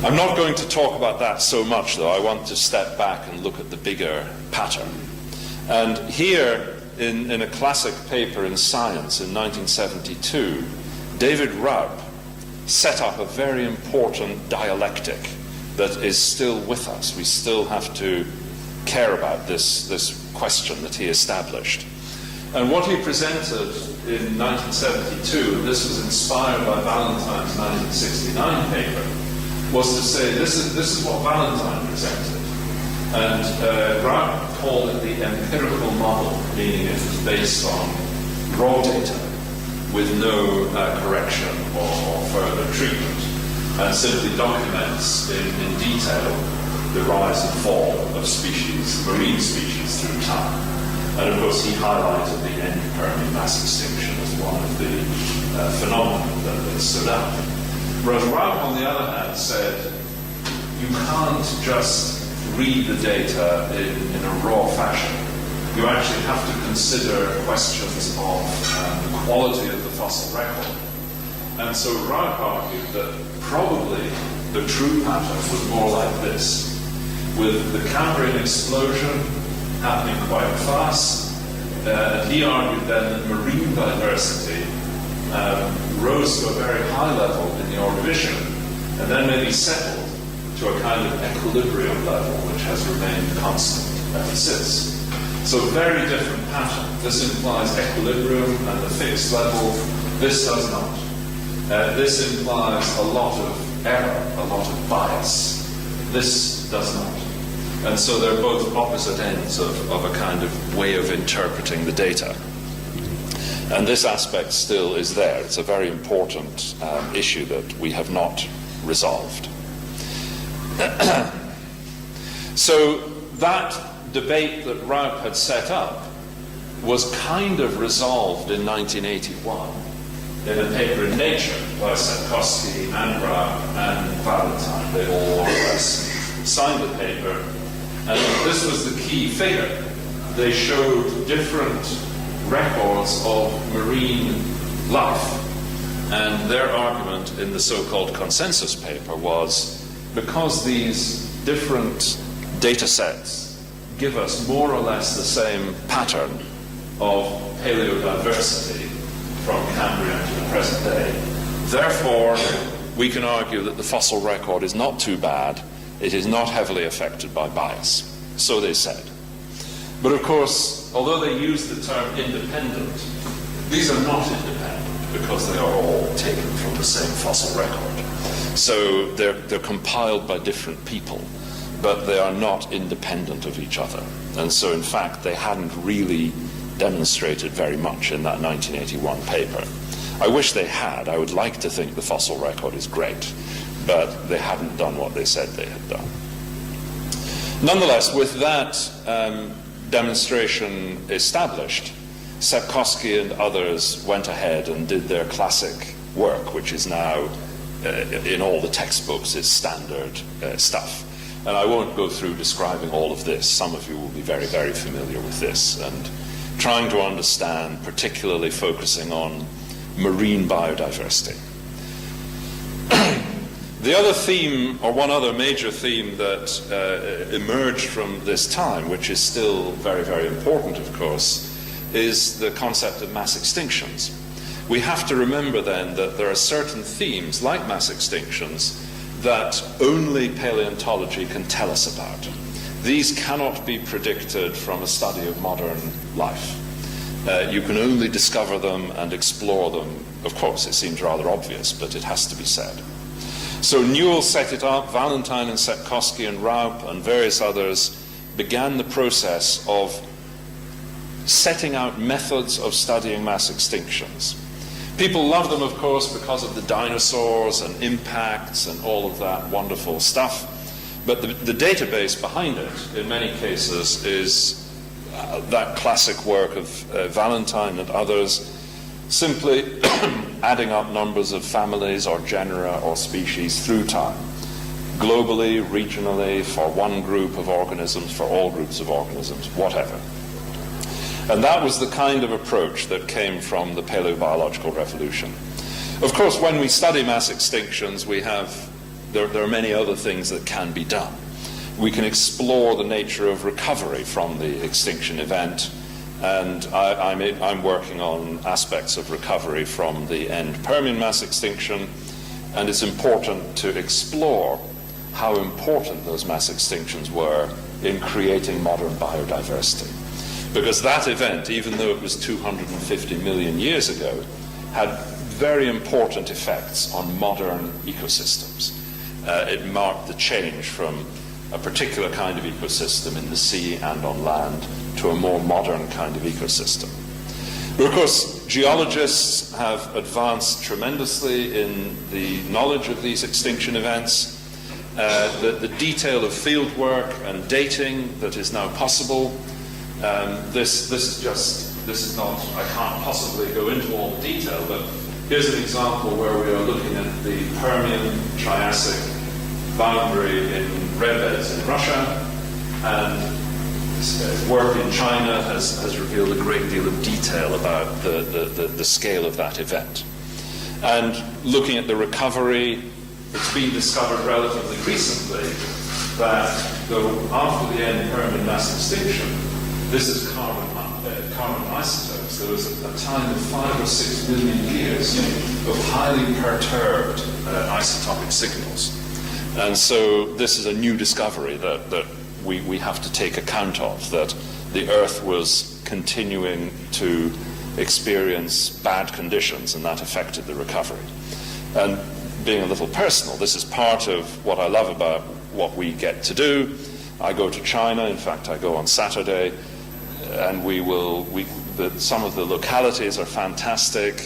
I'm not going to talk about that so much, though. I want to step back and look at the bigger pattern. And here, in a classic paper in Science in 1972, David Raup set up a very important dialectic that is still with us. We still have to care about this question that he established. And what he presented in 1972, and this was inspired by Valentine's 1969 paper, was to say this is what Valentine presented. And Raup called it the empirical model, meaning it was based on raw data with no correction or further treatment, and simply documents in detail the rise and fall of species, marine species, through time. And of course he highlighted the end-Permian mass extinction as one of the phenomena that stood out. Whereas Raup, on the other hand, said you can't just read the data in a raw fashion. You actually have to consider questions of the quality of the fossil record. And so Raup argued that probably the true pattern was more like this, with the Cambrian explosion happening quite fast. And he argued then that marine diversity rose to a very high level in the Ordovician, and then maybe settled to a kind of equilibrium level, which has remained constant ever since. So very different pattern. This implies equilibrium and a fixed level. This does not. This implies a lot of error, a lot of bias. This does not. And so they're both opposite ends of a kind of way of interpreting the data. And this aspect still is there. It's a very important issue that we have not resolved. So that debate that Raup had set up was kind of resolved in 1981 in a paper in Nature by Sapkowski and Raup and Valentine. They all more or less signed the paper, and this was the key figure. They showed different records of marine life, and their argument in the so-called consensus paper was because these different data sets give us more or less the same pattern of paleodiversity from Cambrian to the present day, therefore we can argue that the fossil record is not too bad, it is not heavily affected by bias. So they said. But of course, although they use the term independent, these are not independent because they are all taken from the same fossil record. So they're compiled by different people, but they are not independent of each other. And so in fact, they hadn't really demonstrated very much in that 1981 paper. I wish they had. I would like to think the fossil record is great, but they hadn't done what they said they had done. Nonetheless, with that demonstration established, Sapkowski and others went ahead and did their classic work, which is now in all the textbooks is standard stuff. And I won't go through describing all of this. Some of you will be very, very familiar with this, and trying to understand, particularly focusing on marine biodiversity. The other theme, or one other major theme that emerged from this time, which is still very, very important, of course, is the concept of mass extinctions. We have to remember then that there are certain themes, like mass extinctions, that only paleontology can tell us about. These cannot be predicted from a study of modern life. You can only discover them and explore them. Of course, it seems rather obvious, but it has to be said. So Newell set it up, Valentine and Sapkowski and Raup and various others began the process of setting out methods of studying mass extinctions. People love them, of course, because of the dinosaurs and impacts and all of that wonderful stuff. But the database behind it, in many cases, is that classic work of Valentine and others, simply adding up numbers of families or genera or species through time, globally, regionally, for one group of organisms, for all groups of organisms, whatever. And that was the kind of approach that came from the paleobiological revolution. Of course, when we study mass extinctions, we have there are many other things that can be done. We can explore the nature of recovery from the extinction event, and I'm working on aspects of recovery from the end Permian mass extinction, and it's important to explore how important those mass extinctions were in creating modern biodiversity. Because that event, even though it was 250 million years ago, had very important effects on modern ecosystems. It marked the change from a particular kind of ecosystem in the sea and on land to a more modern kind of ecosystem. But of course, geologists have advanced tremendously in the knowledge of these extinction events. The detail of field work and dating that is now possible. This is not, I can't possibly go into all the detail, but here's an example where we are looking at the Permian Triasic boundary in redbeds in Russia, and work in China has revealed a great deal of detail about the scale of that event. And looking at the recovery, it's been discovered relatively recently that after the end Permian mass extinction, this is carbon isotopes. There was a time of 5 or 6 million years of highly perturbed isotopic signals. And so this is a new discovery that we have to take account of, that the Earth was continuing to experience bad conditions, and that affected the recovery. And being a little personal, this is part of what I love about what we get to do. I go to China, in fact I go on Saturday, and some of the localities are fantastic.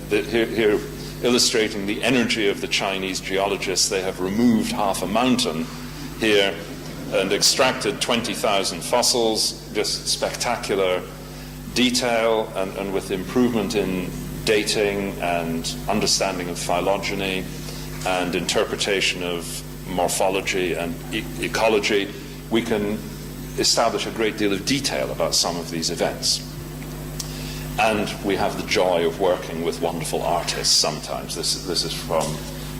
Here illustrating the energy of the Chinese geologists, they have removed half a mountain here and extracted 20,000 fossils, just spectacular detail, and with improvement in dating and understanding of phylogeny and interpretation of morphology and ecology, we can establish a great deal of detail about some of these events. And we have the joy of working with wonderful artists sometimes. This is from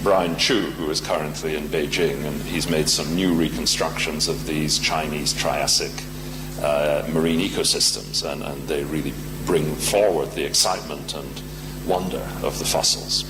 Brian Chu, who is currently in Beijing, and he's made some new reconstructions of these Chinese Triassic marine ecosystems, and they really bring forward the excitement and wonder of the fossils.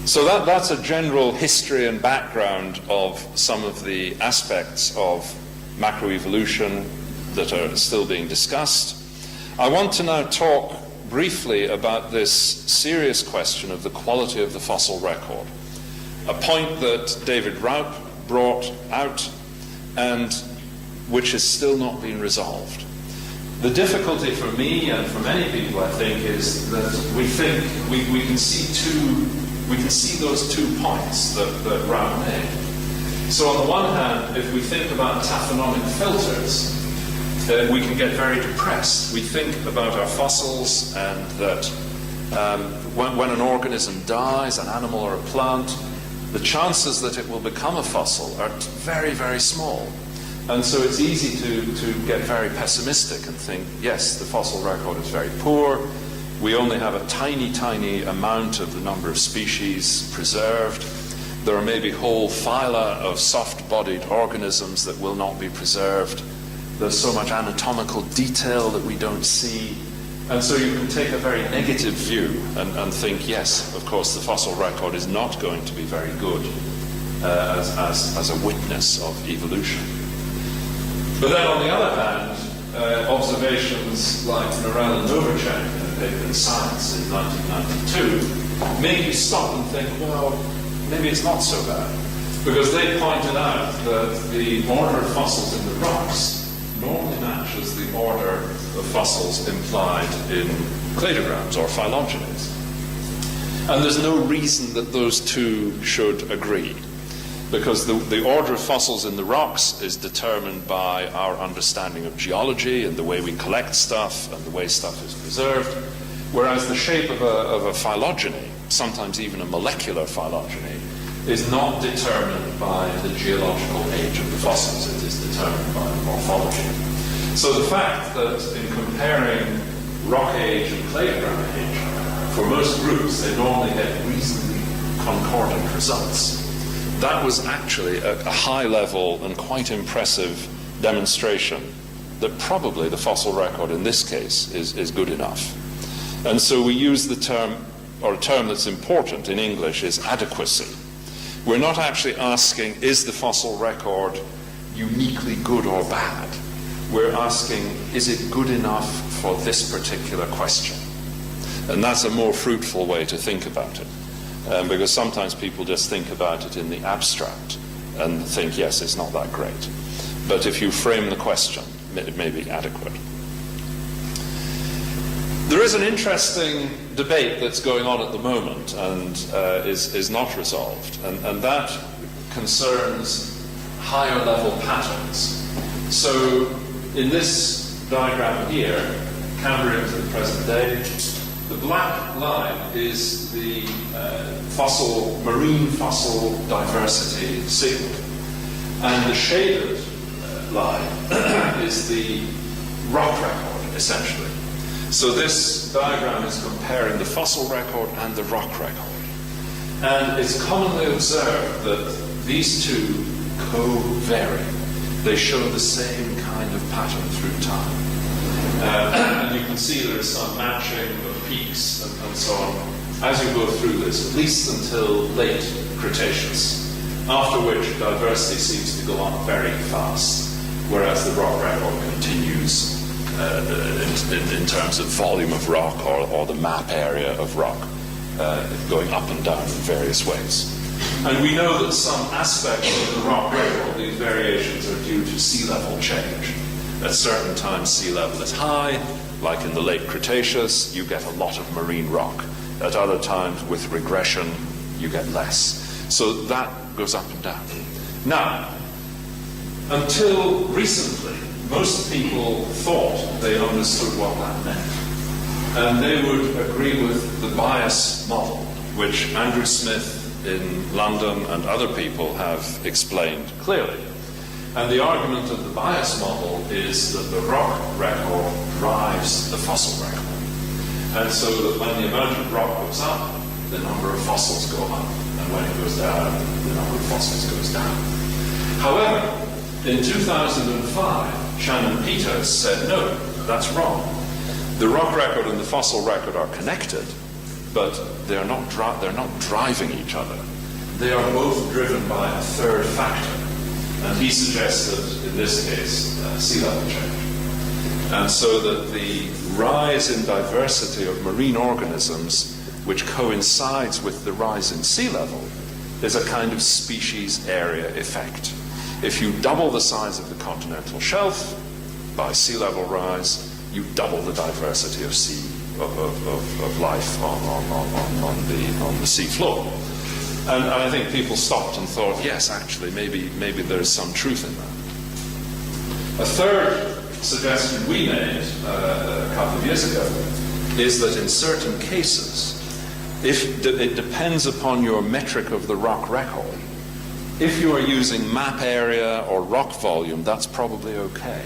So that's a general history and background of some of the aspects of macroevolution that are still being discussed. I want to now talk briefly about this serious question of the quality of the fossil record, a point that David Raup brought out and which has still not been resolved. The difficulty for me and for many people, I think, is that we can see those 2 points that Raup made. So on the one hand, if we think about taphonomic filters, we can get very depressed. We think about our fossils, and that when an organism dies, an animal or a plant, the chances that it will become a fossil are very, very small. And so it's easy to get very pessimistic and think, yes, the fossil record is very poor. We only have a tiny, tiny amount of the number of species preserved. There are maybe whole phyla of soft-bodied organisms that will not be preserved. There's so much anatomical detail that we don't see. And so you can take a very negative view and think, yes, of course, the fossil record is not going to be very good as a witness of evolution. But then on the other hand, observations like Norell and Novacek in a paper in Science in 1992 make you stop and think, well, maybe it's not so bad. Because they pointed out that the order of fossils in the rocks normally matches the order of fossils implied in cladograms or phylogenies. And there's no reason that those two should agree, because the order of fossils in the rocks is determined by our understanding of geology and the way we collect stuff and the way stuff is preserved, whereas the shape of a phylogeny, sometimes even a molecular phylogeny, is not determined by the geological age of the fossils. It is determined by morphology. So the fact that in comparing rock age and cladogram age, for most groups they normally get reasonably concordant results, that was actually a high-level and quite impressive demonstration that probably the fossil record in this case is good enough. And so we use the term, or a term that's important in English, is adequacy. We're not actually asking, is the fossil record uniquely good or bad? We're asking, is it good enough for this particular question? And that's a more fruitful way to think about it. Because sometimes people just think about it in the abstract and think, yes, it's not that great. But if you frame the question, it may be adequate. There is an interesting debate that's going on at the moment and is not resolved, and that concerns higher level patterns. So in this diagram here, Cambrian to the present day, the black line is the marine fossil diversity signal, and the shaded line is the rock record, essentially. So this diagram is comparing the fossil record and the rock record. And it's commonly observed that these two co-vary. They show the same kind of pattern through time. And you can see there is some matching of peaks and so on as you go through this, at least until late Cretaceous, after which diversity seems to go on very fast, whereas the rock record continues in terms of volume of rock or the map area of rock, going up and down in various ways. And we know that some aspects of the rock record, these variations, are due to sea level change. At certain times sea level is high, like in the late Cretaceous, you get a lot of marine rock. At other times, with regression, you get less. So that goes up and down. Now, until recently, most people thought they understood what that meant. And they would agree with the bias model, which Andrew Smith in London and other people have explained clearly. And the argument of the bias model is that the rock record drives the fossil record. And so that when the amount of rock goes up, the number of fossils go up. And when it goes down, the number of fossils goes down. However, in 2005, Shannon Peters said, no, that's wrong. The rock record and the fossil record are connected, but they're not driving each other. They are both driven by a third factor. And he suggested, in this case, sea level change. And so that the rise in diversity of marine organisms, which coincides with the rise in sea level, is a kind of species area effect. If you double the size of the continental shelf by sea level rise, you double the diversity of life on the sea floor. And I think people stopped and thought, yes, actually, maybe there's some truth in that. A third suggestion we made a couple of years ago is that in certain cases, if it depends upon your metric of the rock record, if you are using map area or rock volume, that's probably okay.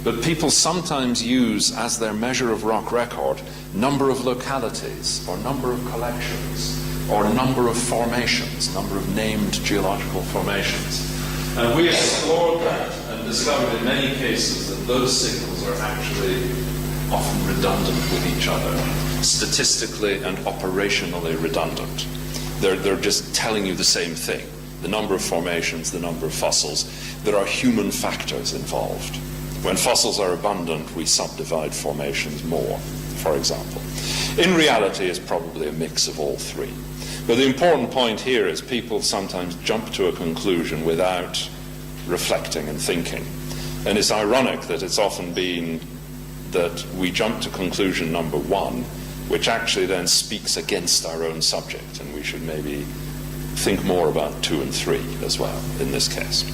But people sometimes use, as their measure of rock record, number of localities, or number of collections, or number of formations, number of named geological formations. And we explored that and discovered in many cases that those signals are actually often redundant with each other, statistically and operationally redundant. They're just telling you the same thing. The number of formations, the number of fossils. There are human factors involved. When fossils are abundant, we subdivide formations more, for example. In reality, it's probably a mix of all three. But the important point here is people sometimes jump to a conclusion without reflecting and thinking. And it's ironic that it's often been that we jump to conclusion number one, which actually then speaks against our own subject, and we should maybe think more about 2 and 3 as well in this case.